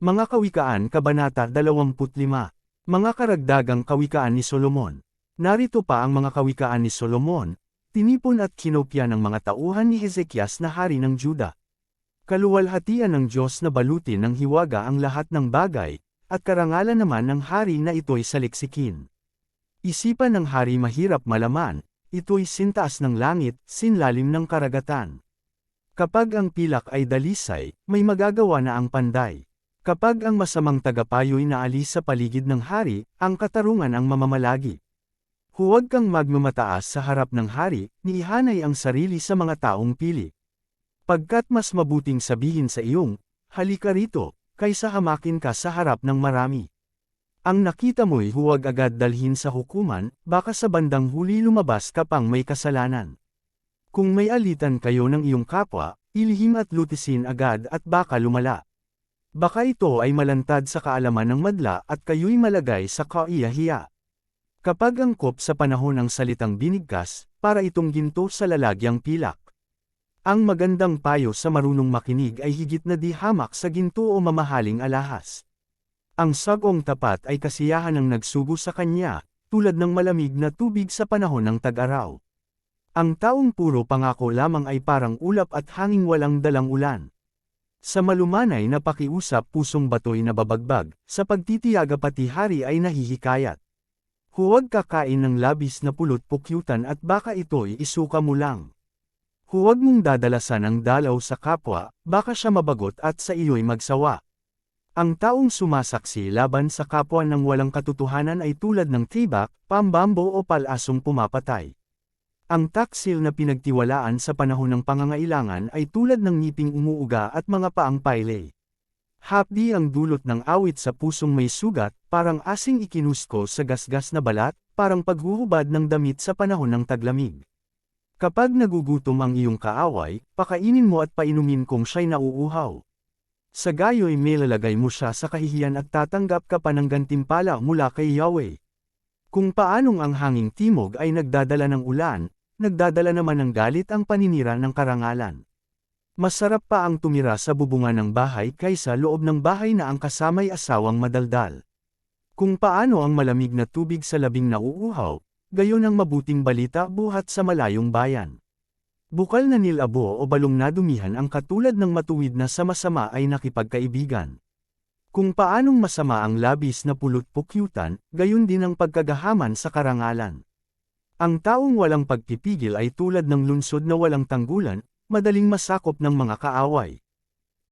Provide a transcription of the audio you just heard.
Mga Kawikaan Kabanata 25. Mga karagdagang kawikaan ni Solomon. Narito pa ang mga kawikaan ni Solomon, tinipon at kinopya ng mga tauhan ni Hezekias na hari ng Juda. Kaluwalhatian ng Diyos na balutin ng hiwaga ang lahat ng bagay, at karangalan naman ng hari na ito'y saliksikin. Isipan ng hari mahirap malaman, ito'y sintaas ng langit, sinlalim ng karagatan. Kapag ang pilak ay dalisay, may magagawa na ang panday. Kapag ang masamang tagapayo'y naalis sa paligid ng hari, ang katarungan ang mamamalagi. Huwag kang magmamataas sa harap ng hari, niihanay ang sarili sa mga taong pili. Pagkat mas mabuting sabihin sa iyong, halika rito, kaysa hamakin ka sa harap ng marami. Ang nakita mo'y huwag agad dalhin sa hukuman, baka sa bandang huli lumabas ka pang may kasalanan. Kung may alitan kayo ng iyong kapwa, ilihim at lutisin agad at baka lumala. Baka ito ay malantad sa kaalaman ng madla at kayo'y malagay sa kaiyahiya. Kapag angkop sa panahon ng salitang binigkas, para itong ginto sa lalagyang pilak. Ang magandang payo sa marunong makinig ay higit na di hamak sa ginto o mamahaling alahas. Ang sagong tapat ay kasiyahan ng nagsugo sa kanya, tulad ng malamig na tubig sa panahon ng tag-araw. Ang taong puro pangako lamang ay parang ulap at hanging walang dalang ulan. Sa malumanay na pakiusap pusong bato'y nababagbag, sa pagtitiyaga pati hari ay nahihikayat. Huwag kakain ng labis na pulot-pukyutan at baka ito'y isuka mo lang. Huwag mong dadalasan ang dalaw sa kapwa, baka siya mabagot at sa iyo'y magsawa. Ang taong sumasaksi laban sa kapwa ng walang katotohanan ay tulad ng tibak, pambambo o palasong pumapatay. Ang taksil na pinagtiwalaan sa panahon ng pangangailangan ay tulad ng ngiping umuuga at mga paang payle. Hapdi ang dulot ng awit sa pusong may sugat, parang asing ikinusko sa gasgas na balat, parang paghuhubad ng damit sa panahon ng taglamig. Kapag nagugutom ang iyong kaaway, pakainin mo at painumin kung siya'y nauuhaw. Sa gayo'y may lalagay mo siya sa kahihiyan at tatanggap ka pa ng gantimpala mula kay Yahweh. Kung paanong ang hanging timog ay nagdadala ng ulan, nagdadala naman ng galit ang paninira ng karangalan. Masarap pa ang tumira sa bubungan ng bahay kaysa loob ng bahay na ang kasama'y asawang madaldal. Kung paano ang malamig na tubig sa labing nauuhaw, gayon ang mabuting balita buhat sa malayong bayan. Bukal na nilabo o balong nadumihan ang katulad ng matuwid na sa masama ay nakipagkaibigan. Kung paanong masama ang labis na pulot-pukyutan, gayon din ang pagkagahaman sa karangalan. Ang taong walang pagpipigil ay tulad ng lunsod na walang tanggulan, madaling masakop ng mga kaaway.